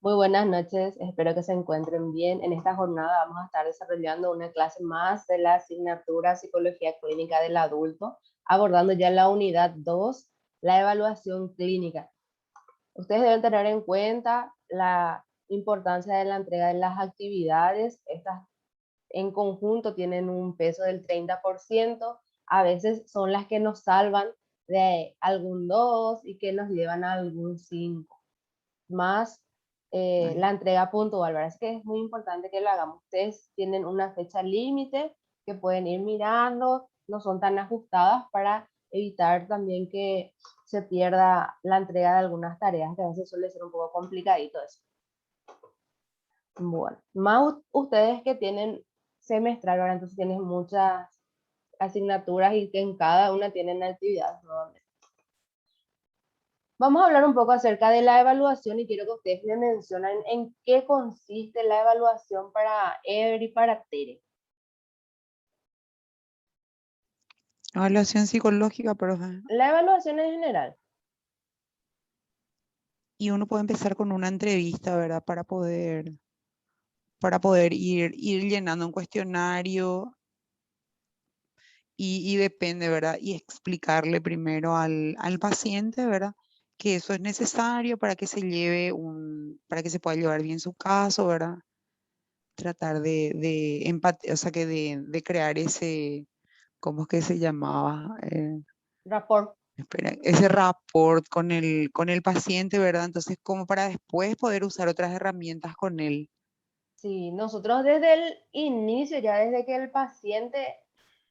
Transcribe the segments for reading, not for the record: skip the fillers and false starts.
Muy buenas noches, espero que se encuentren bien. En esta jornada vamos a estar desarrollando una clase más de la asignatura Psicología Clínica del Adulto, abordando ya la unidad 2, la evaluación clínica. Ustedes deben tener en cuenta la importancia de la entrega de las actividades. Estas en conjunto tienen un peso del 30%, a veces son las que nos salvan de algún 2 y que nos llevan a algún 5 más la entrega puntual, ¿verdad? Es que es muy importante que lo hagamos. Ustedes tienen una fecha límite que pueden ir mirando, no son tan ajustadas para evitar también que se pierda la entrega de algunas tareas, que a veces suele ser un poco complicadito eso. Bueno, más ustedes que tienen semestral, ¿verdad? Entonces tienen muchas asignaturas y que en cada una tienen actividades nuevamente. Vamos a hablar un poco acerca de la evaluación y quiero que ustedes me mencionen en qué consiste la evaluación para Ever y para Tere. Evaluación psicológica, profe. La evaluación en general. Y uno puede empezar con una entrevista, ¿verdad? Para poder ir llenando un cuestionario y depende, ¿verdad? Y explicarle primero al paciente, ¿verdad? Que eso es necesario para que para que se pueda llevar bien su caso, ¿verdad? Tratar de empatía, o sea, de crear ese, ¿cómo es que se llamaba? Rapport. Espera, ese rapport con el paciente, ¿verdad? Entonces, como para después poder usar otras herramientas con él. Sí, nosotros desde el inicio, ya desde que el paciente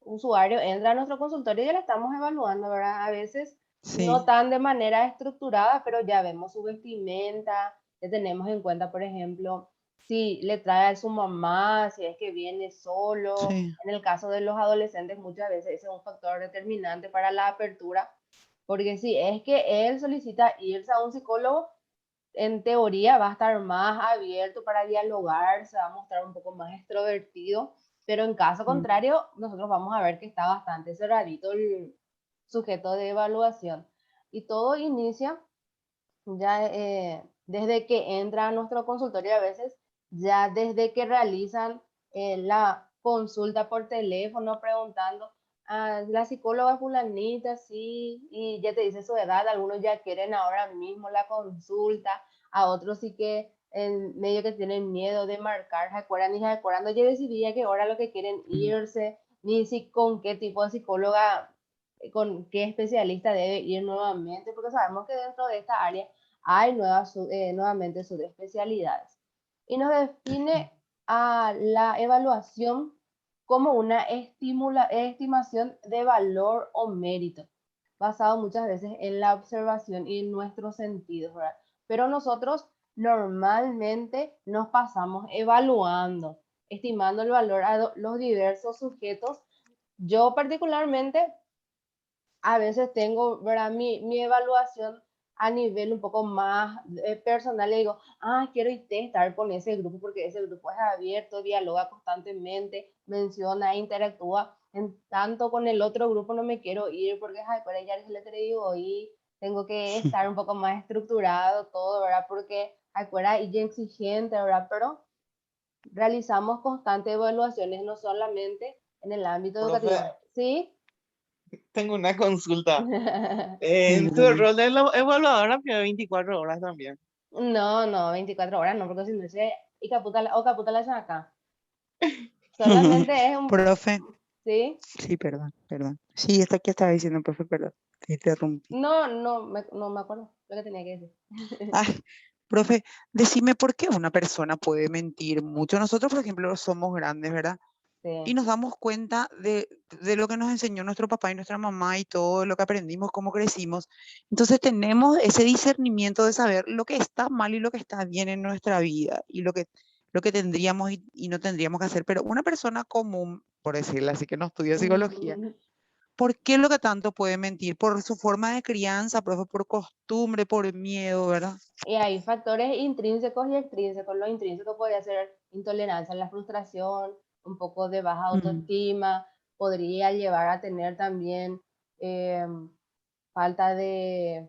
usuario entra a nuestro consultorio, ya le estamos evaluando, ¿verdad? A veces no Sí, tan de manera estructurada, pero ya vemos su vestimenta, ya tenemos en cuenta, por ejemplo, si le trae a su mamá, si es que viene solo. sí. En el caso de los adolescentes, muchas veces ese es un factor determinante para la apertura, porque si es que él solicita irse a un psicólogo, en teoría va a estar más abierto para dialogar, se va a mostrar un poco más extrovertido, pero en caso Mm. contrario, nosotros vamos a ver que está bastante cerradito el sujeto de evaluación. Y todo inicia ya desde que entra a nuestro consultorio, a veces ya desde que realizan la consulta por teléfono preguntando a la psicóloga fulanita, sí, y ya te dice su edad, algunos ya quieren ahora mismo la consulta, a otros sí que en medio que tienen miedo de marcar, se acuerdan y se acuerdan, no ya decidí a qué hora lo que quieren Mm. irse, ni si con qué tipo de psicóloga, con qué especialista debe ir nuevamente, porque sabemos que dentro de esta área hay nuevamente subespecialidades. Y nos define a la evaluación como una estimación de valor o mérito, basado muchas veces en la observación y en nuestros sentidos, ¿verdad? Pero nosotros normalmente nos pasamos evaluando, estimando el valor a los diversos sujetos. Yo particularmente a veces tengo, ¿verdad? Mi evaluación a nivel un poco más personal, le digo, quiero estar con ese grupo porque ese grupo es abierto, dialoga constantemente, menciona, interactúa. En tanto con el otro grupo no me quiero ir porque, por ella le digo, y tengo que estar un poco más estructurado todo, ¿verdad? Porque, acuerda, y exigente, ¿verdad? Pero realizamos constantes evaluaciones, no solamente en el ámbito Profe, educativo. ¿Sí? tengo una consulta. En tu Mm. rol de evaluadora, que 24 horas también. No, no, 24 horas no, porque si no se... Y caputa la acá. Solamente es un... Profe, ¿Sí? sí, perdón. Sí, esto que estaba diciendo, profe, perdón. Te interrumpí. No, no me acuerdo lo que tenía que decir. Ay, profe, decime por qué una persona puede mentir mucho. Nosotros, por ejemplo, somos grandes, ¿verdad? Y Sí. nos damos cuenta de lo que nos enseñó nuestro papá y nuestra mamá y todo lo que aprendimos, cómo crecimos. Entonces tenemos ese discernimiento de saber lo que está mal y lo que está bien en nuestra vida y lo que tendríamos y no tendríamos que hacer. Pero una persona común, por decirlo así, que no estudia psicología, ¿por qué lo que tanto puede mentir? Por su forma de crianza, profe, por costumbre, por miedo, ¿verdad? Y hay factores intrínsecos y extrínsecos. Lo intrínseco podría ser intolerancia a la frustración, un poco de baja Mm, autoestima, podría llevar a tener también eh, falta de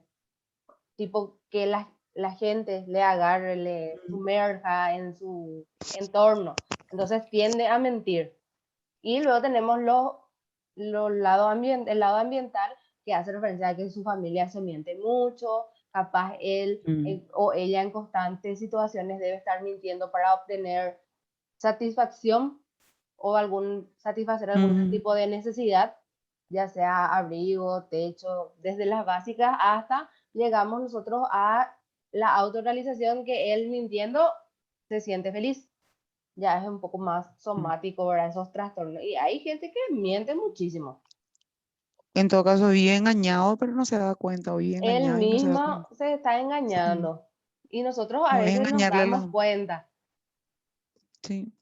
tipo que la gente le agarre, le sumerja en su entorno. Entonces tiende a mentir. Y luego tenemos el lado ambiental, que hace referencia a que su familia se miente mucho, capaz él Mm, o ella en constantes situaciones debe estar mintiendo para obtener satisfacción o satisfacer algún mm. tipo de necesidad, ya sea abrigo, techo, desde las básicas hasta llegamos nosotros a la autorrealización, que él mintiendo se siente feliz. Ya es un poco más Mm. somático, ¿verdad? Esos trastornos. Y hay gente que miente muchísimo. En todo caso, vive engañado, pero no se da cuenta, o vive Él engañada y no se da mismo cuenta. se está Sí, engañando. Y nosotros a no es veces nos engañarle a damos la... cuenta. Sí,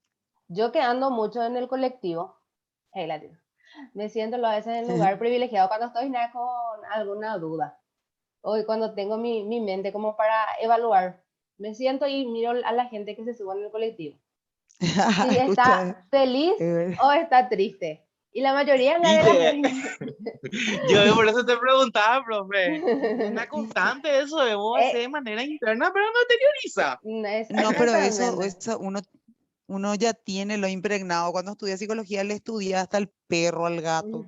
Yo que ando mucho en el colectivo, hey, latino, me siento a veces en lugar privilegiado cuando estoy nada con alguna duda. O cuando tengo mi mente como para evaluar. Me siento y miro a la gente que se sube en el colectivo. Si escucha, está feliz eh, o está triste. Y la mayoría de la ¿Viste? gente... Yo por eso te preguntaba, profe. Una constante eso de vos hacer Eh, de manera interna, pero no exterioriza. no, pero eso, exactamente. eso uno ya tiene lo impregnado. Cuando estudias psicología, le estudias hasta el perro, al gato,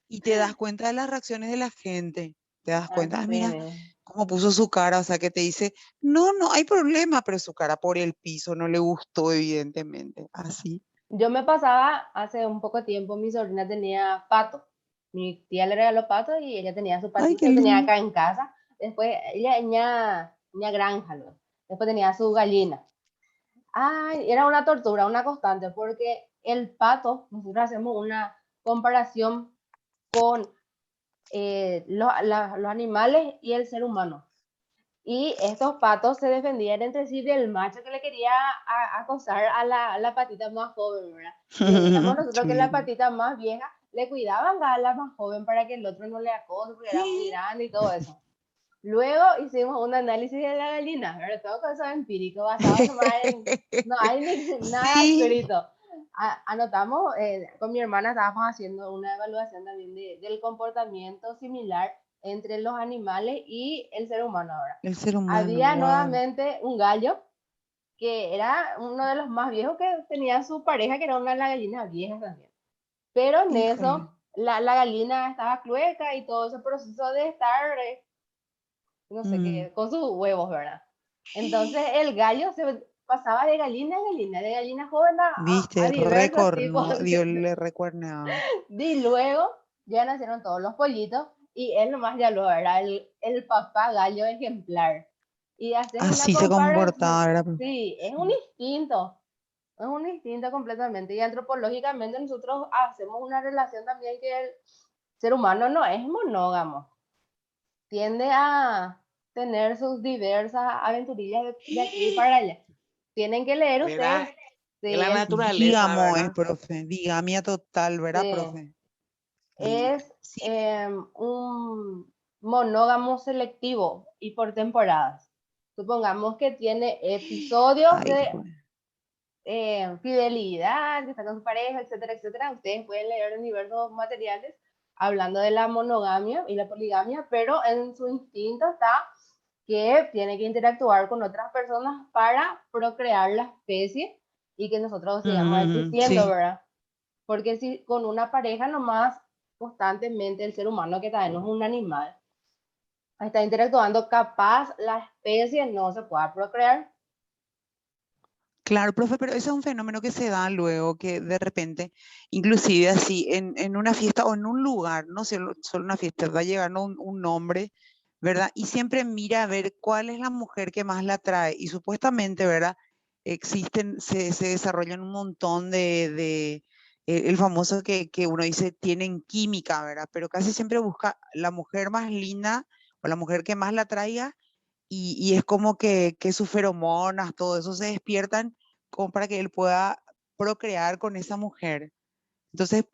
y te das cuenta de las reacciones de la gente. Te das cuenta, "Ah, Así mira mismo. cómo puso su cara", o sea, que te dice, no, no hay problema, pero su cara por el piso no le gustó, evidentemente. Así. Yo me pasaba hace un poco de tiempo, mi sobrina tenía pato. Mi tía le regaló pato y ella tenía su Ay, patito, qué yo tenía lindo. acá en casa. Después ella ña granja, ¿no? Después tenía su gallina. Ay, era una tortura, una constante, porque el pato, nosotros hacemos una comparación con los animales y el ser humano. Y estos patos se defendían entre sí del macho que le quería acosar a la patita más joven, ¿verdad? Y veíamos nosotros que la Chulín. patita más vieja le cuidaban a la más joven para que el otro no le acose, porque era muy grande y todo eso. Luego hicimos un análisis de la gallina, ¿verdad? Todo con eso empírico, basado nomás en... No hay nada Sí. escrito. Anotamos, con mi hermana estábamos haciendo una evaluación también del comportamiento similar entre los animales y el ser humano ahora. El ser humano, Había wow. nuevamente un gallo que era uno de los más viejos, que tenía su pareja, que era una de las gallinas viejas también. Pero en Híjole. eso, la gallina estaba clueca y todo ese proceso de estar, no sé Mm. qué, con sus huevos, ¿verdad? Entonces el gallo se pasaba de gallina a gallina, de gallina joven a Viste, diversos tipos. recorno, Dios le recuerda. Y luego ya nacieron todos los pollitos y él nomás ya lo era el papá gallo ejemplar. Y haces una Así se comparación, comportaba, ¿verdad? sí, es un instinto completamente. Y antropológicamente nosotros hacemos una relación también, que el ser humano no es monógamo, tiende a tener sus diversas aventurillas de aquí para allá. Tienen que leer ¿Verdad? ustedes. Es Sí, la naturaleza, Dígamo, ¿verdad? profe, digamia total, ¿verdad, sí. profe? Sí, Es sí. un monógamo selectivo y por temporadas. Supongamos que tiene episodios Ay, de joder. fidelidad, que está con su pareja, etcétera, etcétera. Ustedes pueden leer en diversos materiales hablando de la monogamia y la poligamia, pero en su instinto está que tiene que interactuar con otras personas para procrear la especie y que nosotros sigamos existiendo, Sí, ¿verdad? Porque si con una pareja nomás constantemente el ser humano, que también no es un animal, está interactuando, capaz la especie no se pueda procrear. claro, profe, pero ese es un fenómeno que se da luego, que de repente, inclusive así, en una fiesta o en un lugar, no solo una fiesta, va llegando un hombre, ¿verdad? Y siempre mira a ver cuál es la mujer que más la atrae. Y supuestamente, ¿verdad? Se desarrollan un montón el famoso que uno dice, tienen química, ¿verdad? Pero casi siempre busca la mujer más linda o la mujer que más la atraiga, y es como que sus feromonas, todo eso se despiertan como para que él pueda procrear con esa mujer. Entonces,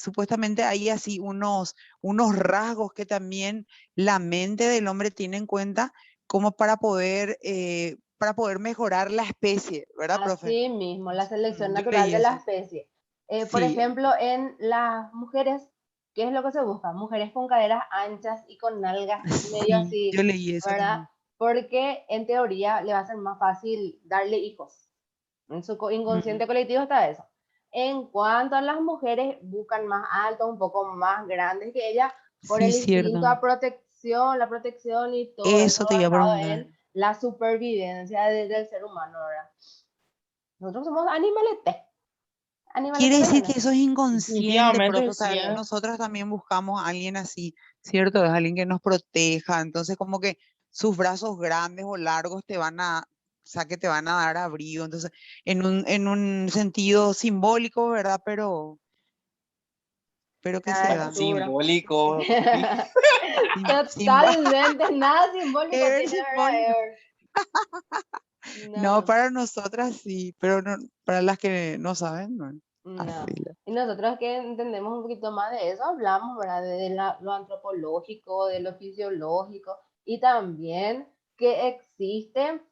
supuestamente hay así unos rasgos que también la mente del hombre tiene en cuenta como para poder mejorar la especie, ¿verdad, profe? Así mismo, la selección Yo natural leí de la eso. especie. Por Sí, ejemplo, en las mujeres, ¿qué es lo que se busca? Mujeres con caderas anchas y con nalgas medio sí, yo así, leí eso ¿verdad? también. porque en teoría le va a ser más fácil darle hijos. En su inconsciente colectivo está eso. En cuanto a las mujeres, buscan más altos, un poco más grandes que ellas, por Sí, el instinto cierto. a protección, la protección y todo Eso eso te iba a basado preguntar. en la supervivencia del ser humano, ¿verdad? Nosotros somos animaletes, Quiere animaletes decir que rellenos. eso es inconsciente, profe. Definitivamente O sea, sí, ¿eh? nosotros también buscamos a alguien así, ¿cierto? Es alguien que nos proteja. Entonces, como que sus brazos grandes o largos te van a, o sea, que te van a dar abrigo. Entonces, en un sentido simbólico, ¿verdad? Pero que La se da. altura. Simbólico. Totalmente, nada simbólico Ever tiene, simbólico. ¿verdad? No, No, para nosotras sí, pero no, para las que no saben, no. no. Así. Y nosotros que entendemos un poquito más de eso, hablamos, ¿verdad? Lo antropológico, de lo fisiológico y también que existen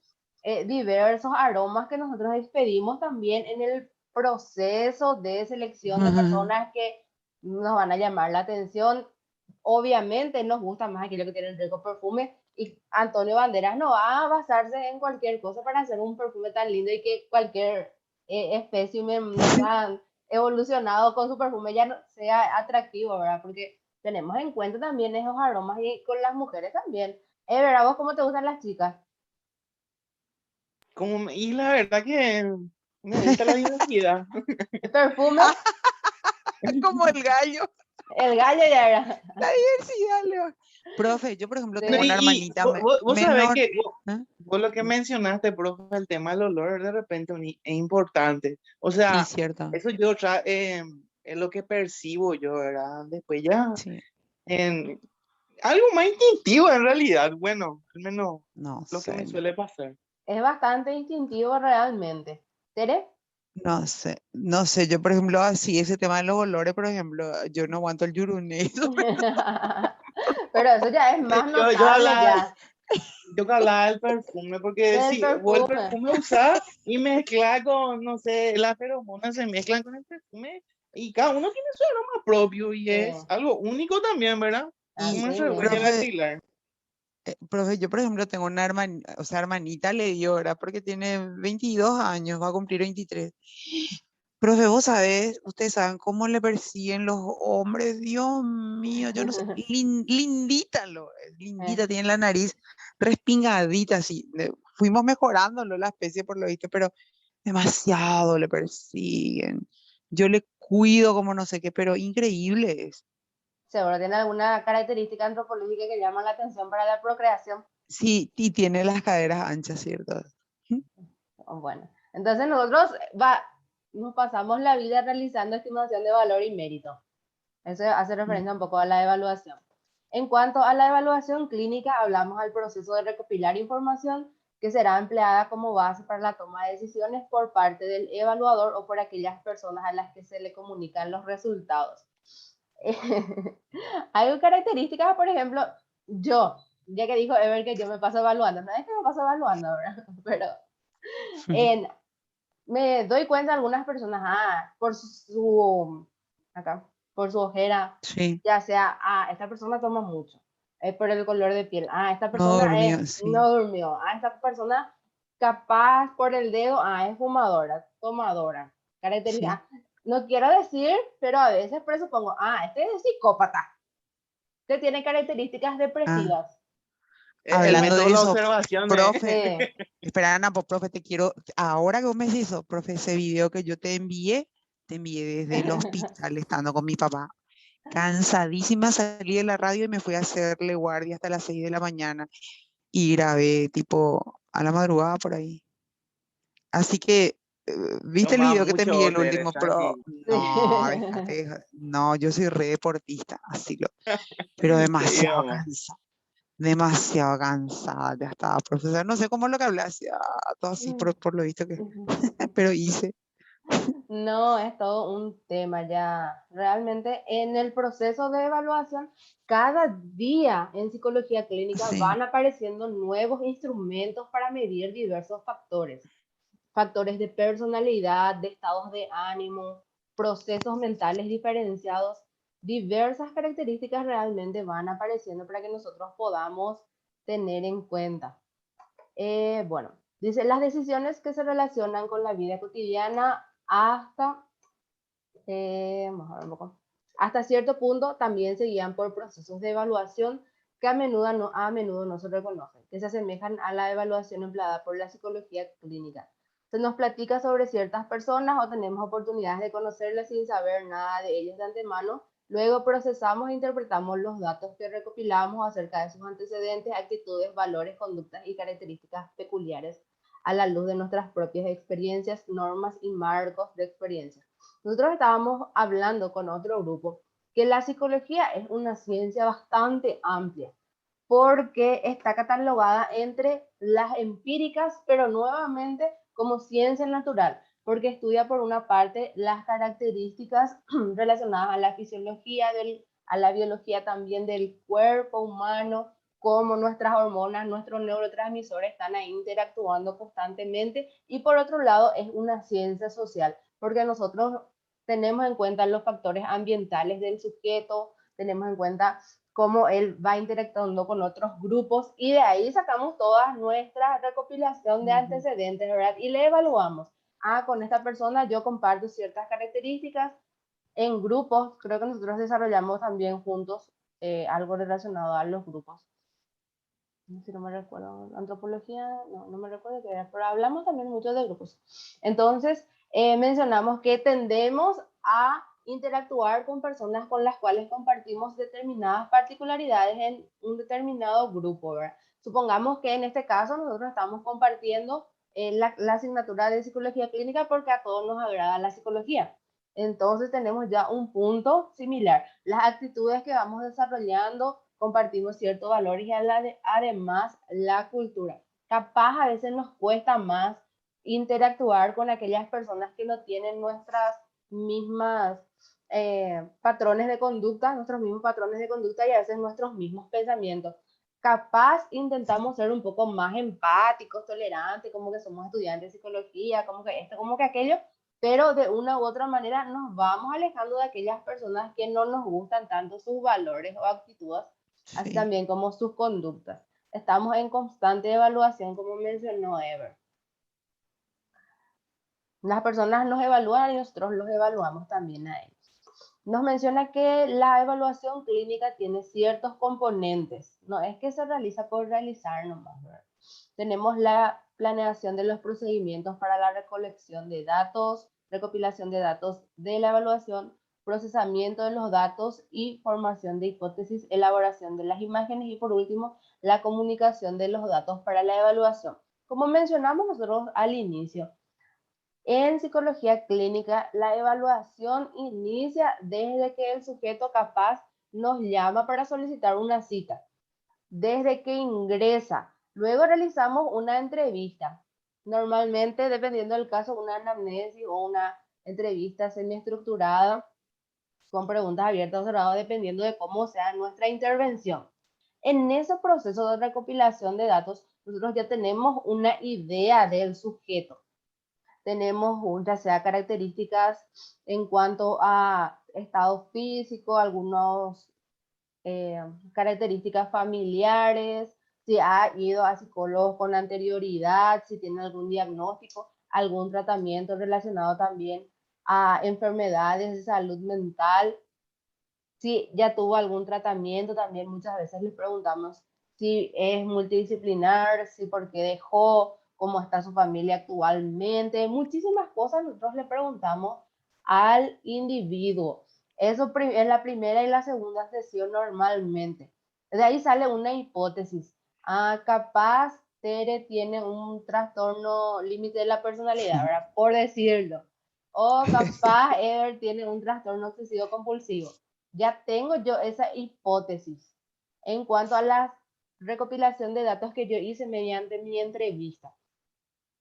diversos aromas que nosotros expedimos también en el proceso de selección de personas que nos van a llamar la atención. Obviamente nos gusta más aquello que tiene el rico perfume y Antonio Banderas no va a basarse en cualquier cosa para hacer un perfume tan lindo y que cualquier espécimen no tan evolucionado con su perfume ya no sea atractivo, ¿verdad? Porque tenemos en cuenta también esos aromas y con las mujeres también. ¿Verdad? ¿Vos cómo te gustan las chicas? Y la verdad que me gusta la diversidad. El perfume, Como el gallo, el gallo ya era. la diversidad, Leo. Profe, yo por ejemplo No, tengo una Sí. hermanita vos sabés menor. que ¿Eh? vos lo que mencionaste, profe, el tema del olor de repente es importante. O Sí, sea, cierto. eso es lo que percibo yo, ¿verdad? Después ya, Sí, en algo más instintivo en realidad, bueno, al menos no lo que me sé, suele pasar. Es bastante instintivo realmente. ¿Tere? no sé, no sé. Yo por ejemplo, así ese tema de los olores, por ejemplo, yo no aguanto el yurune. Pero eso ya es más Yo notable hablaba, ya yo que hablaba del perfume, porque del si vos el perfume. perfume usás y mezclas con, no sé, las feromonas se mezclan con el perfume y cada uno tiene su aroma propio y Sí, es algo único también, ¿verdad? así Como se huele mismo. al Profe, alquilar. profe, yo por ejemplo tengo una hermanita, o sea, hermanita le dio, ¿verdad? Porque tiene 22 años, va a cumplir 23. Profe, vos sabés, ustedes saben cómo le persiguen los hombres, Dios mío, yo no sé, lindita lo es, Eh, lindita, tiene la nariz respingadita, así. Fuimos mejorándolo la especie por lo visto, pero demasiado le persiguen. Yo le cuido como no sé qué, pero increíble es. Seguro tiene alguna característica antropológica que llama la atención para la procreación. Sí, y tiene las caderas anchas, ¿cierto? Bueno, entonces nosotros nos pasamos la vida realizando estimación de valor y mérito. Eso hace Mm. referencia un poco a la evaluación. En cuanto a la evaluación clínica, hablamos al proceso de recopilar información que será empleada como base para la toma de decisiones por parte del evaluador o por aquellas personas a las que se le comunican los resultados. Hay características, por ejemplo, yo, ya que dijo Ever que yo me paso evaluando, no es que me paso evaluando, ¿verdad? Pero en, me doy cuenta de algunas personas, por acá, por su ojera, Sí, ya sea, esta persona toma mucho, es por el color de piel, esta no persona dormido, sí, no durmió, esta persona capaz por el dedo, es fumadora, tomadora, sí. característica. No quiero decir, pero a veces presupongo, este es psicópata, que tiene características Ah, depresivas. El hablando método de de la eso, observación, ¿eh? profe, Sí. espera, Ana, pues, profe, te quiero, ahora que vos me decís eso, profe, ese video que yo te envié desde el hospital estando con mi papá. Cansadísima salí de la radio y me fui a hacerle guardia hasta las 6 de la mañana y grabé tipo a la madrugada por ahí. Así que, ¿viste el Toma video que te envié mucho, el Tere, último? Pero tranqui. no, no, yo soy re deportista, así lo, pero Sí, demasiado vamos. cansada. Demasiado cansada, ya estaba, profesor. No sé cómo es lo que hablé, así, todo así por lo visto que, pero hice. No, es todo un tema ya. Realmente en el proceso de evaluación, cada día en psicología clínica Sí, van apareciendo nuevos instrumentos para medir diversos factores. Factores de personalidad, de estados de ánimo, procesos mentales diferenciados. Diversas características realmente van apareciendo para que nosotros podamos tener en cuenta. Bueno, dice, las decisiones que se relacionan con la vida cotidiana hasta, vamos a ver un poco, hasta cierto punto también se guían por procesos de evaluación que a menudo no se reconocen, que se asemejan a la evaluación empleada por la psicología clínica. Se nos platica sobre ciertas personas o tenemos oportunidades de conocerlas sin saber nada de ellas de antemano. Luego procesamos e interpretamos los datos que recopilamos acerca de sus antecedentes, actitudes, valores, conductas y características peculiares a la luz de nuestras propias experiencias, normas y marcos de experiencia. Nosotros estábamos hablando con otro grupo que la psicología es una ciencia bastante amplia porque está catalogada entre las empíricas, pero nuevamente como ciencia natural, porque estudia por una parte las características relacionadas a la fisiología, a la biología también del cuerpo humano, cómo nuestras hormonas, nuestros neurotransmisores están ahí interactuando constantemente, y por otro lado es una ciencia social, porque nosotros tenemos en cuenta los factores ambientales del sujeto, tenemos en cuenta cómo él va interactuando con otros grupos y de ahí sacamos toda nuestra recopilación de antecedentes, ¿verdad? Y le evaluamos. Ah, con esta persona yo comparto ciertas características en grupos. Creo que nosotros desarrollamos también juntos algo relacionado a los grupos. Si no me recuerdo, antropología, no me recuerdo qué era, pero hablamos también mucho de grupos. Entonces, mencionamos que tendemos a interactuar con personas con las cuales compartimos determinadas particularidades en un determinado grupo, ¿verdad? Supongamos que en este caso nosotros estamos compartiendo la asignatura de psicología clínica porque a todos nos agrada la psicología. Entonces tenemos ya un punto similar. Las actitudes que vamos desarrollando, compartimos ciertos valores y además la cultura. Capaz a veces nos cuesta más interactuar con aquellas personas que no tienen nuestras mismas patrones de conducta, nuestros mismos patrones de conducta y a veces nuestros mismos pensamientos. Capaz intentamos ser un poco más empáticos, tolerantes, como que somos estudiantes de psicología, como que esto, como que aquello, pero de una u otra manera nos vamos alejando de aquellas personas que no nos gustan tanto sus valores o actitudes, así Sí. también como sus conductas. Estamos en constante evaluación, como mencionó Ever. Las personas nos evalúan y nosotros los evaluamos también a ellos. Nos menciona que la evaluación clínica tiene ciertos componentes, no es que se realiza por realizar nomás, ¿verdad? Tenemos la planeación de los procedimientos para la recolección de datos, recopilación de datos de la evaluación, procesamiento de los datos y formación de hipótesis, elaboración de las imágenes y por último, la comunicación de los datos para la evaluación. Como mencionamos nosotros al inicio, en psicología clínica, la evaluación inicia desde que el sujeto capaz nos llama para solicitar una cita, desde que ingresa. Luego realizamos una entrevista, normalmente dependiendo del caso, una anamnesis o una entrevista semiestructurada con preguntas abiertas o cerradas, dependiendo de cómo sea nuestra intervención. En ese proceso de recopilación de datos, nosotros ya tenemos una idea del sujeto. Tenemos ya sea características en cuanto a estado físico, algunos características familiares, si ha ido a psicólogos con anterioridad, si tiene algún diagnóstico, algún tratamiento relacionado también a enfermedades de salud mental, si ya tuvo algún tratamiento, también muchas veces les preguntamos si es multidisciplinar, si por qué dejó, cómo está su familia actualmente, muchísimas cosas nosotros le preguntamos al individuo. Eso es la primera y la segunda sesión normalmente. De ahí sale una hipótesis. Ah, capaz Tere tiene un trastorno límite de la personalidad, ¿verdad? Por decirlo. O capaz Ever tiene un trastorno obsesivo compulsivo. Ya tengo yo esa hipótesis en cuanto a la recopilación de datos que yo hice mediante mi entrevista.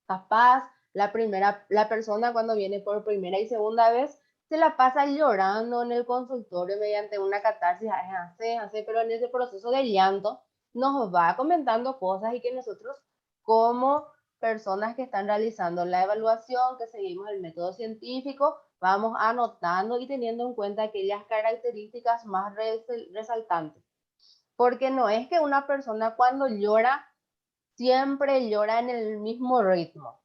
Capaz la persona cuando viene por primera y segunda vez se la pasa llorando en el consultorio mediante una catarsis, pero en ese proceso de llanto nos va comentando cosas y que nosotros como personas que están realizando la evaluación, que seguimos el método científico, vamos anotando y teniendo en cuenta aquellas características más resaltantes. Porque no es que una persona cuando llora siempre llora en el mismo ritmo.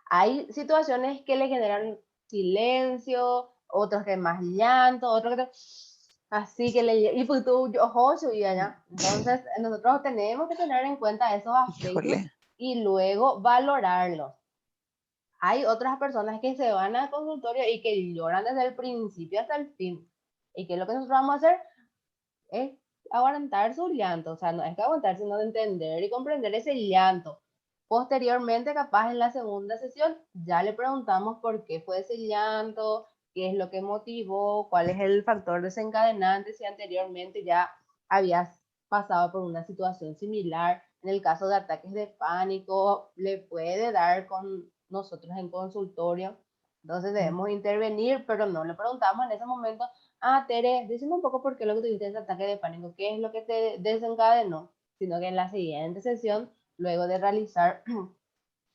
Hay situaciones que le generan silencio, otros que más llanto, otros que así que y pues tú ojo y allá. Entonces nosotros tenemos que tener en cuenta esos aspectos Híjole. y luego valorarlos. Hay otras personas que se van al consultorio y que lloran desde el principio hasta el fin. ¿Y qué es lo que nosotros vamos a hacer? Es aguantar su llanto, o sea, no es que aguantar, sino de entender y comprender ese llanto. Posteriormente, capaz en la segunda sesión, ya le preguntamos por qué fue ese llanto, qué es lo que motivó, cuál es el factor desencadenante, si anteriormente ya habías pasado por una situación similar. En el caso de ataques de pánico, le puede dar con nosotros en consultorio. Entonces debemos intervenir, pero no le preguntamos en ese momento: ah, Tere, decime un poco por qué lo que tuviste ese ataque de pánico, qué es lo que te desencadenó, sino que en la siguiente sesión, luego de realizar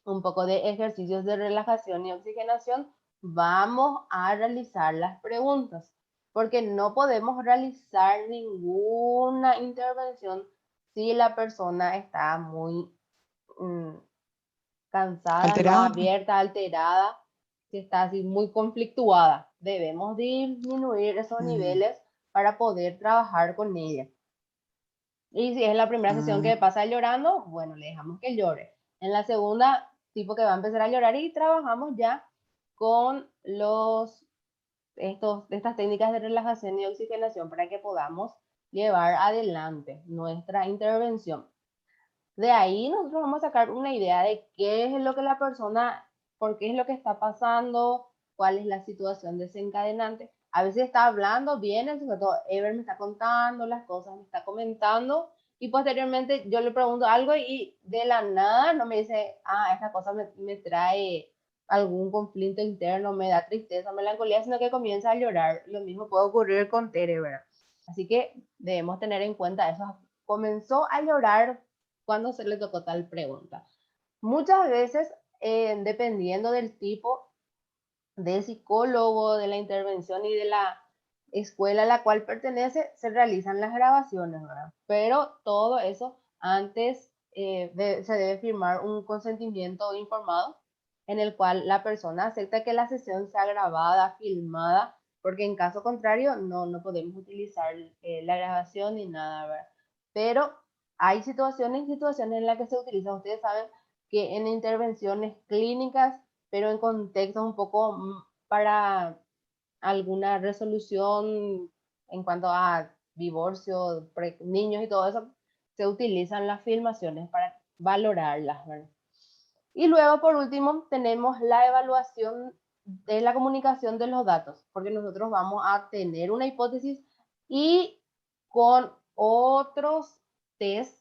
un poco de ejercicios de relajación y oxigenación, vamos a realizar las preguntas, porque no podemos realizar ninguna intervención si la persona está muy mm, cansada, no Alterado. abierta, alterada, si está así muy conflictuada. Debemos disminuir esos Mm, niveles para poder trabajar con ella. Y si es la primera sesión ah, que pasa llorando, bueno, le dejamos que llore. En la segunda, tipo que va a empezar a llorar y trabajamos ya con estas técnicas de relajación y oxigenación para que podamos llevar adelante nuestra intervención. De ahí nosotros vamos a sacar una idea de qué es lo que la persona, por qué es lo que está pasando, cuál es la situación desencadenante. A veces está hablando bien, sobre todo Ever me está contando las cosas, me está comentando, y posteriormente yo le pregunto algo y de la nada no me dice, ah, esta cosa me trae algún conflicto interno, me da tristeza, melancolía, sino que comienza a llorar. Lo mismo puede ocurrir con Tere, ¿verdad? Así que debemos tener en cuenta eso. Comenzó a llorar cuando se le tocó tal pregunta. Muchas veces, dependiendo del tipo de psicólogo, de la intervención y de la escuela a la cual pertenece, se realizan las grabaciones, ¿verdad? Pero todo eso antes se debe firmar un consentimiento informado en el cual la persona acepta que la sesión sea grabada, filmada, porque en caso contrario no podemos utilizar la grabación ni nada, ¿verdad? Pero hay situaciones en las que se utiliza. Ustedes saben que en intervenciones clínicas, pero en contextos un poco para alguna resolución en cuanto a divorcio, niños y todo eso, se utilizan las filmaciones para valorarlas, ¿verdad? Y luego, por último, tenemos la evaluación de la comunicación de los datos, porque nosotros vamos a tener una hipótesis y con otros test,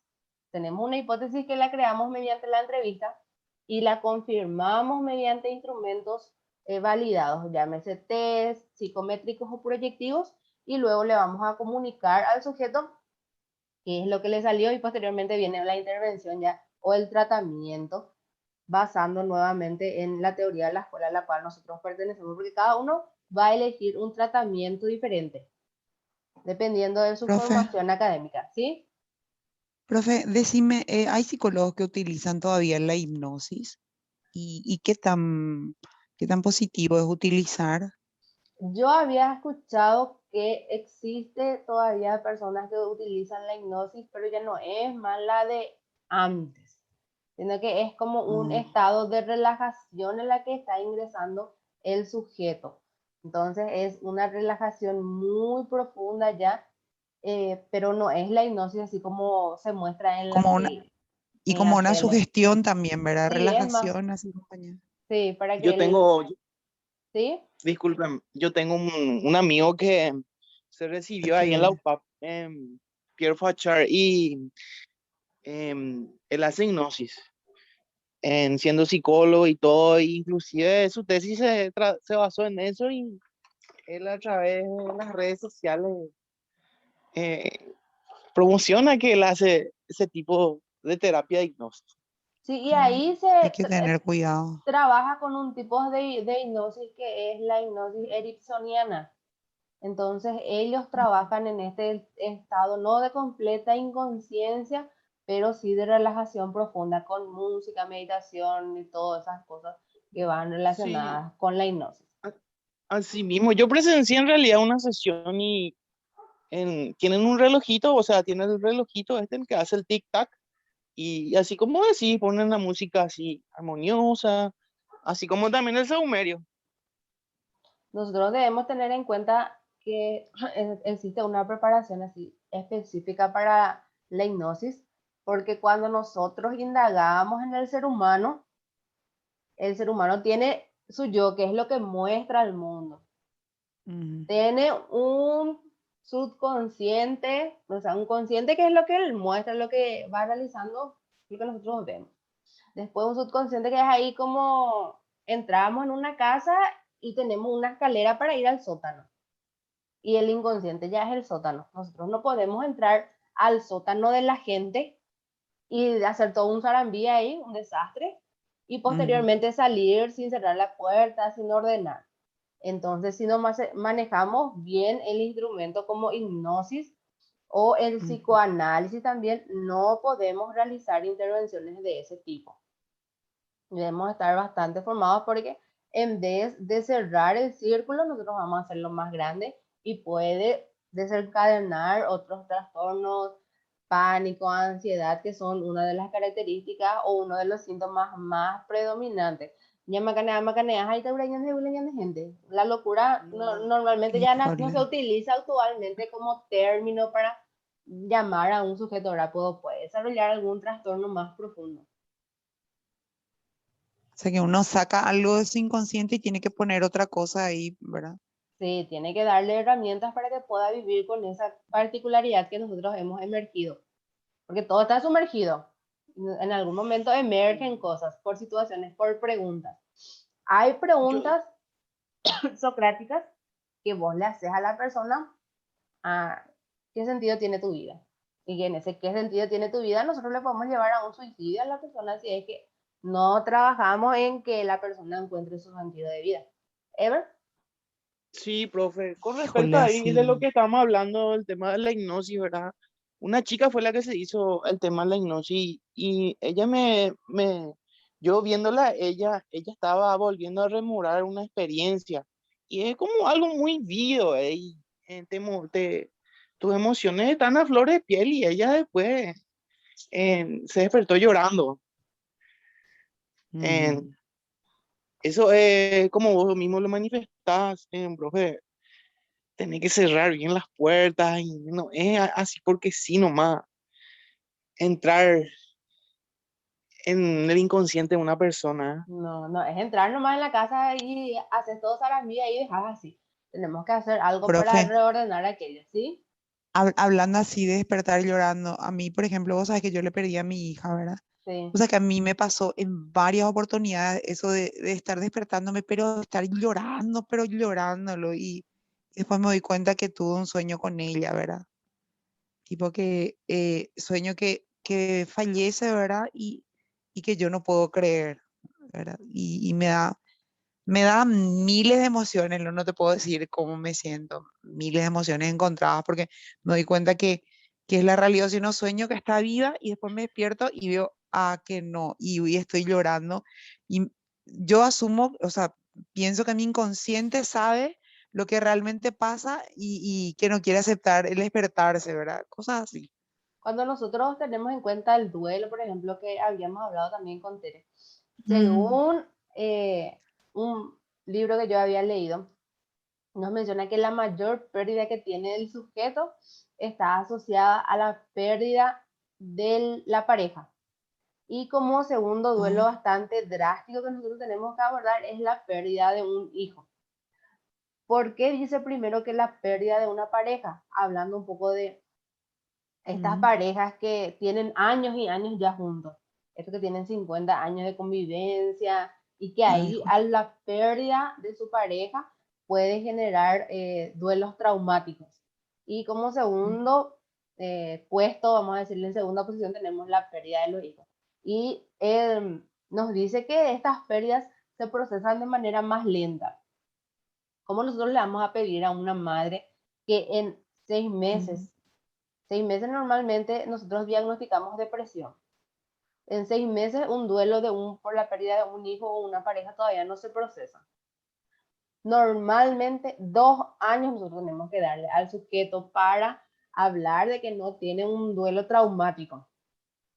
tenemos una hipótesis que la creamos mediante la entrevista y la confirmamos mediante instrumentos validados, llámese test, psicométricos o proyectivos, y luego le vamos a comunicar al sujeto qué es lo que le salió y posteriormente viene la intervención ya o el tratamiento basando nuevamente en la teoría de la escuela a la cual nosotros pertenecemos, porque cada uno va a elegir un tratamiento diferente, dependiendo de su profe, formación académica, ¿sí? profe, decime, ¿hay psicólogos que utilizan todavía la hipnosis? ¿Y qué tan positivo es utilizar? Yo había escuchado que existe todavía personas que utilizan la hipnosis, pero ya no es más la de antes, sino que es como un Ah, estado de relajación en la que está ingresando el sujeto. Entonces es una relajación muy profunda ya, pero no es la hipnosis así como se muestra en como una, y en como la una tele. sugestión también, ¿verdad? Sí, es más, Relajación, así acompañada. sí, para que Yo él, tengo, sí, disculpen, yo tengo un amigo que se recibió ahí en la Decime. UPAP, en Pierre Fachard, y él hace hipnosis, en siendo psicólogo y todo, e inclusive su tesis se basó en eso y él a través de las redes sociales eh, promociona que él hace ese tipo de terapia de hipnosis. sí, y Mm, ahí se hay que tener cuidado. trabaja con un tipo de hipnosis que es la hipnosis ericksoniana. Entonces ellos Mm, trabajan en este estado no de completa inconsciencia, pero sí de relajación profunda con música, meditación y todas esas cosas que van Sí, relacionadas con la hipnosis. a- así mismo. Yo presencié en realidad una sesión y tienen un relojito, o sea, tienen el relojito este el que hace el tic-tac y así como decís, ponen la música así armoniosa, así como también el saumerio. Nosotros debemos tener en cuenta que existe una preparación así específica para la hipnosis, porque cuando nosotros indagamos en el ser humano tiene su yo, que es lo que muestra al mundo. Ujú. Tiene un subconsciente, o sea, un consciente que es lo que él muestra, lo que va realizando, lo que nosotros vemos. Después un subconsciente que es ahí como entramos en una casa y tenemos una escalera para ir al sótano. Y el inconsciente ya es el sótano. Nosotros no podemos entrar al sótano de la gente y hacer todo un zarambí ahí, un desastre, y Ujú. posteriormente salir sin cerrar la puerta, sin ordenar. Entonces, si no manejamos bien el instrumento como hipnosis o el Ujú. psicoanálisis también, no podemos realizar intervenciones de ese tipo. Debemos estar bastante formados porque en vez de cerrar el círculo, nosotros vamos a hacerlo más grande y puede desencadenar otros trastornos, pánico, ansiedad, que son una de las características o uno de los síntomas más predominantes. Ya macanea, macanea, ay, te de gente. La locura No, normalmente ya no se Híjole. utiliza actualmente como término para llamar a un sujeto rápido, puede desarrollar algún trastorno más profundo. O sea que uno saca algo de su inconsciente y tiene que poner otra cosa ahí, ¿verdad? Sí, tiene que darle herramientas para que pueda vivir con esa particularidad que nosotros hemos emergido, porque todo está sumergido. En algún momento emergen sí. cosas por situaciones, por preguntas. Hay Yo, preguntas socráticas que vos le haces a la persona a qué sentido tiene tu vida. Y en ese qué sentido tiene tu vida, nosotros le podemos llevar a un suicidio a la persona si es que no trabajamos en que la persona encuentre su sentido de vida. ¿Ever? sí, profe, con respecto Híjole, a ahí de lo así. que estábamos hablando, el tema de la hipnosis, ¿verdad? Una chica fue la que se hizo el tema de la hipnosis y ella yo viéndola, ella estaba volviendo a rememorar una experiencia y es como algo muy vivo, y, tus emociones están a flor de piel y ella después se despertó llorando. Ujú. Eso es como vos mismo lo manifestás, profe, tenés que cerrar bien las puertas y no es así porque sí nomás entrar en el inconsciente de una persona. No, no, es entrar nomás en la casa y hacer todo zaramilla y dejar así. Tenemos que hacer algo para Profe, reordenar aquello, ¿sí? hablando así de despertar llorando, a mí, por ejemplo, vos sabés que yo le perdí a mi hija, ¿verdad? O Sí. sea que a mí me pasó en varias oportunidades eso de estar despertándome, pero estar llorando, pero llorándolo. Y después me doy cuenta que tuve un sueño con ella, ¿verdad? Tipo que sueño que fallece, ¿verdad? Y que yo no puedo creer, ¿verdad? Y me da miles de emociones, no te puedo decir cómo me siento, miles de emociones encontradas, porque me doy cuenta que es la realidad, si no sueño que está viva y después me despierto y veo, que no, y estoy llorando. Y yo asumo, o sea, pienso que mi inconsciente sabe lo que realmente pasa y que no quiere aceptar el despertarse, ¿verdad? Cosas así. Cuando nosotros tenemos en cuenta el duelo, por ejemplo, que habíamos hablado también con Tere, Mm, según un libro que yo había leído, nos menciona que la mayor pérdida que tiene el sujeto está asociada a la pérdida de la pareja. Y como segundo duelo ah, bastante drástico que nosotros tenemos que abordar es la pérdida de un hijo. ¿Por qué dice primero que la pérdida de una pareja? Hablando un poco de estas mm, parejas que tienen años y años ya juntos, estos que tienen 50 años de convivencia y que ay, ahí a la pérdida de su pareja puede generar duelos traumáticos. Y como mm, segundo puesto, vamos a decirle en segunda posición, tenemos la pérdida de los hijos. Y nos dice que estas pérdidas se procesan de manera más lenta. ¿Cómo nosotros le vamos a pedir a una madre que en 6 mm, meses 6 meses normalmente nosotros diagnosticamos depresión. En 6 meses un duelo por la pérdida de un hijo o una pareja todavía no se procesa. Normalmente 2 años nosotros tenemos que darle al sujeto para hablar de que no tiene un duelo traumático.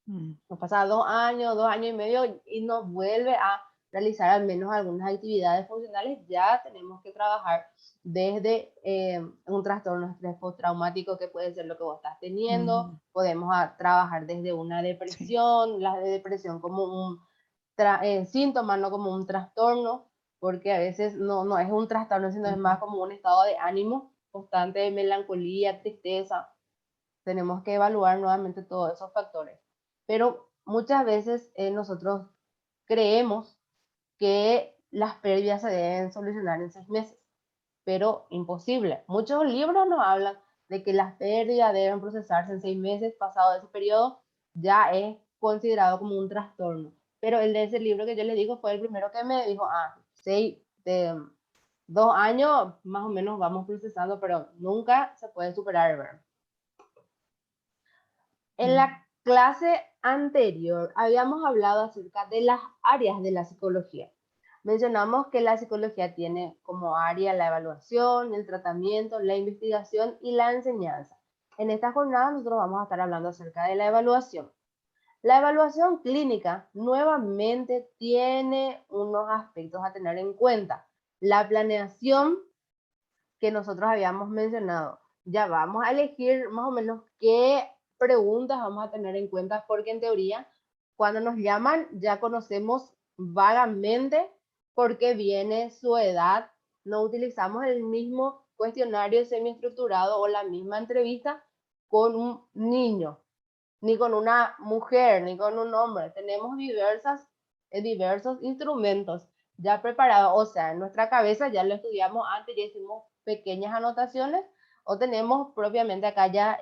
Nos pasa 2 años, 2 años y medio y nos vuelve a realizar al menos algunas actividades funcionales, ya tenemos que trabajar desde un trastorno de estrés postraumático que puede ser lo que vos estás teniendo, podemos trabajar desde una depresión, la depresión como un síntoma, no como un trastorno, porque a veces no es un trastorno, sino es más como un estado de ánimo constante de melancolía, tristeza. Tenemos que evaluar nuevamente todos esos factores. Pero muchas veces nosotros creemos que las pérdidas se deben solucionar en 6 meses, pero imposible. Muchos libros nos hablan de que las pérdidas deben procesarse en 6 meses, pasado ese periodo ya es considerado como un trastorno. Pero el de ese libro que yo les digo fue el primero que me dijo, 2 años más o menos vamos procesando, pero nunca se puede superar, ¿verdad? En la clase anterior habíamos hablado acerca de las áreas de la psicología. Mencionamos que la psicología tiene como área la evaluación, el tratamiento, la investigación y la enseñanza. En esta jornada nosotros vamos a estar hablando acerca de la evaluación. La evaluación clínica nuevamente tiene unos aspectos a tener en cuenta. La planeación que nosotros habíamos mencionado. Ya vamos a elegir más o menos qué preguntas vamos a tener en cuenta, porque en teoría, cuando nos llaman, ya conocemos vagamente por qué viene su edad. No utilizamos el mismo cuestionario semiestructurado o la misma entrevista con un niño, ni con una mujer, ni con un hombre. Tenemos diversos instrumentos ya preparados, o sea, en nuestra cabeza ya lo estudiamos antes, ya hicimos pequeñas anotaciones, o tenemos propiamente acá ya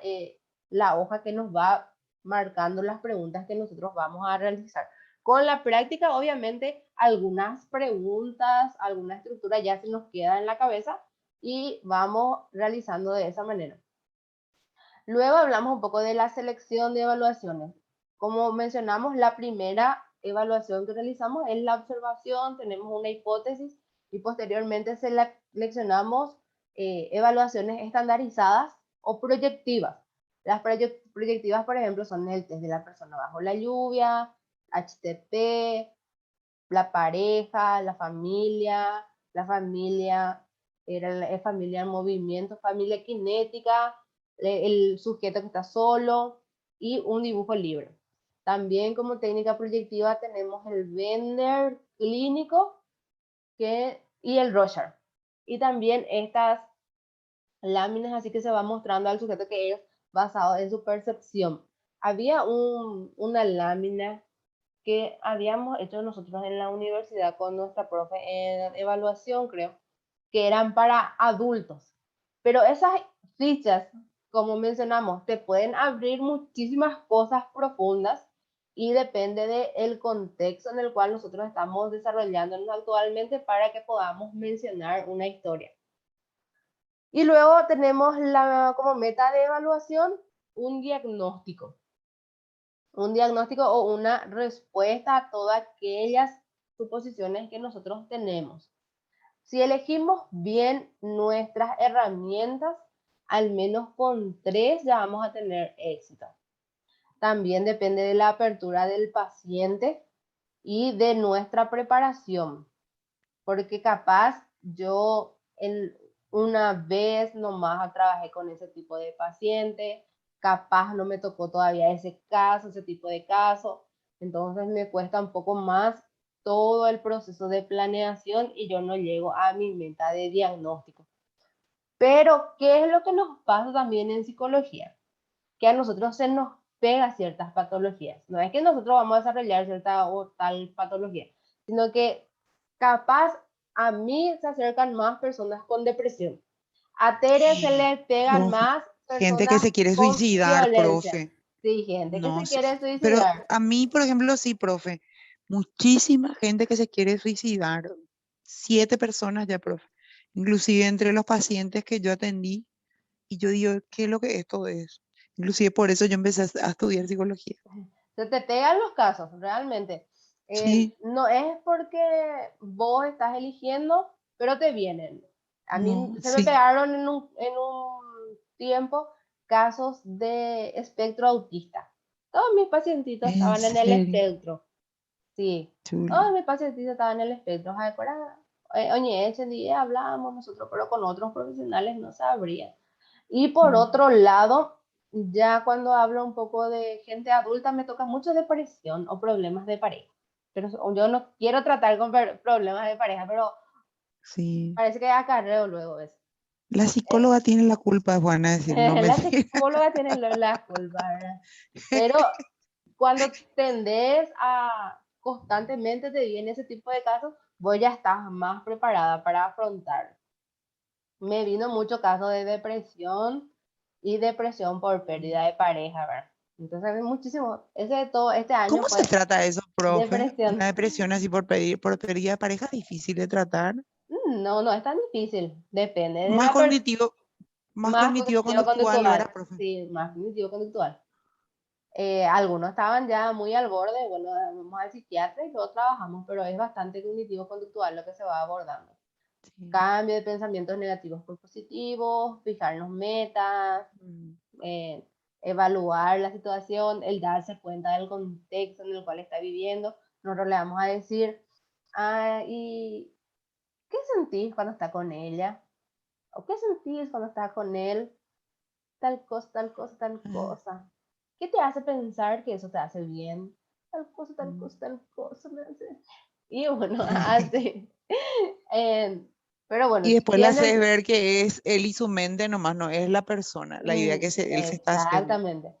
la hoja que nos va marcando las preguntas que nosotros vamos a realizar. Con la práctica, obviamente, algunas preguntas, alguna estructura ya se nos queda en la cabeza y vamos realizando de esa manera. Luego hablamos un poco de la selección de evaluaciones. Como mencionamos, la primera evaluación que realizamos es la observación, tenemos una hipótesis y posteriormente seleccionamos evaluaciones estandarizadas o proyectivas. Las proyectivas, por ejemplo, son el test de la persona bajo la lluvia, HTP, la pareja, la familia familia en movimiento, familia cinética, el sujeto que está solo y un dibujo libre. También como técnica proyectiva tenemos el Bender clínico y el Rorschach. Y también estas láminas así que se va mostrando al sujeto que es basado en su percepción. Había una lámina que habíamos hecho nosotros en la universidad con nuestra profe en evaluación, creo, que eran para adultos. Pero esas fichas, como mencionamos, te pueden abrir muchísimas cosas profundas y depende del contexto en el cual nosotros estamos desarrollándonos actualmente para que podamos mencionar una historia. Y luego tenemos como meta de evaluación un diagnóstico. Un diagnóstico o una respuesta a todas aquellas suposiciones que nosotros tenemos. Si elegimos bien nuestras herramientas, al menos con 3 ya vamos a tener éxito. También depende de la apertura del paciente y de nuestra preparación, porque capaz yo una vez nomás trabajé con ese tipo de paciente, capaz no me tocó todavía ese tipo de caso, entonces me cuesta un poco más todo el proceso de planeación y yo no llego a mi meta de diagnóstico. Pero, ¿qué es lo que nos pasa también en psicología? Que a nosotros se nos pega ciertas patologías. No es que nosotros vamos a desarrollar cierta o tal patología, sino que capaz a mí se acercan más personas con depresión. A Tere se le pegan más gente que personas se quiere con suicidar, violencia. profe. Sí, gente que No se sé, quiere pero suicidar. a mí, por ejemplo, sí, profe. Muchísima gente que se quiere suicidar. 7 personas ya, profe. Inclusive entre los pacientes que yo atendí. Y yo digo, ¿qué es lo que esto es? Inclusive por eso yo empecé a estudiar psicología. Se te pegan los casos, realmente. Sí, No es porque vos estás eligiendo, pero te vienen. A mí no, se me sí. pegaron en un tiempo casos de espectro autista. Todos mis pacientitos En estaban en el serio, espectro. Sí, chulo. todos mis pacientitos estaban en el espectro. Oye, ese día hablábamos nosotros, pero con otros profesionales no sabrían. Y por Mm. otro lado, ya cuando hablo un poco de gente adulta, me toca mucho depresión o problemas de pareja. Pero yo no quiero tratar con problemas de pareja, pero Sí. parece que acarreo luego eso. La Eh, psicóloga tiene la culpa, van a decir, no la mentira. psicóloga tiene la culpa, ¿verdad? Pero cuando tendés a constantemente te viene ese tipo de casos, vos ya estás más preparada para afrontar. Me vino mucho caso de depresión y depresión por pérdida de pareja, ¿verdad? Entonces, hay muchísimo, ese de todo, este año ¿Cómo fue se trata eso, profe? Una depresión. depresión así por pérdida de pareja, difícil de tratar. No, no es tan difícil, depende de Más la persona, cognitivo, más más cognitivo cognitivo conductual, conductual, ¿verdad, profe? sí, más cognitivo conductual. Algunos estaban ya muy al borde, bueno, vamos al psiquiatra y luego trabajamos, pero es bastante cognitivo conductual lo que se va abordando. Sí. Cambio de pensamientos negativos por positivos, fijarnos metas, Mm. eh, evaluar la situación, el darse cuenta del contexto en el cual está viviendo. Nosotros le vamos a decir, ¿y qué sentís cuando está con ella? ¿O qué sentís cuando está con él? Tal cosa, tal cosa, tal Ah, cosa. ¿Qué te hace pensar que eso te hace bien? Tal cosa, tal mm. cosa, tal cosa. Y bueno, así. Eh, pero bueno, Y si después le haces tienen, ver que es él y su mente nomás, no es la persona, la idea que él se está haciendo. exactamente.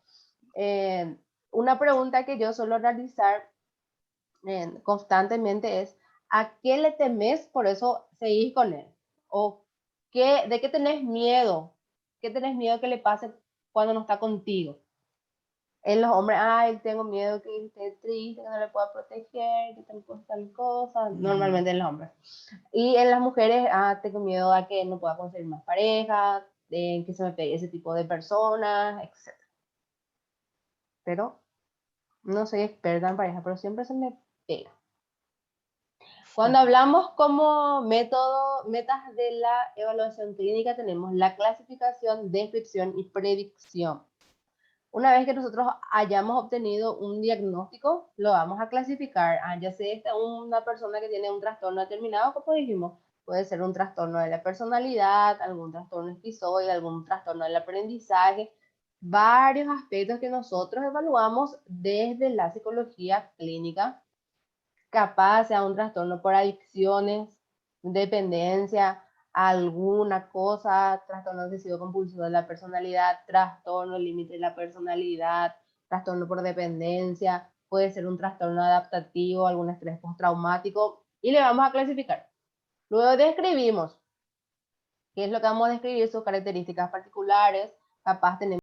Eh, una pregunta que yo suelo realizar constantemente es, ¿a qué le temes por eso seguís con él? ¿O de qué tenés miedo? ¿Qué tenés miedo que le pase cuando no está contigo? En los hombres, ay, tengo miedo que esté triste, que no le pueda proteger, que tal cosa, Ujú. normalmente en los hombres. Y en las mujeres, tengo miedo a que no pueda conseguir más pareja, que se me pegue ese tipo de personas, etc. Pero no soy experta en pareja, pero siempre se me pega. Cuando Sí. hablamos como metas de la evaluación clínica, tenemos la clasificación, descripción y predicción. Una vez que nosotros hayamos obtenido un diagnóstico, lo vamos a clasificar. Ya sea esta una persona que tiene un trastorno determinado, como dijimos, puede ser un trastorno de la personalidad, algún trastorno esquizoide, algún trastorno del aprendizaje, varios aspectos que nosotros evaluamos desde la psicología clínica, capaz sea un trastorno por adicciones, dependencia, alguna cosa, trastorno obsesivo compulsivo de la personalidad, trastorno límite de la personalidad, trastorno por dependencia, puede ser un trastorno adaptativo, algún estrés postraumático, y le vamos a clasificar. Luego describimos qué es lo que vamos a describir, sus características particulares, capaz tenemos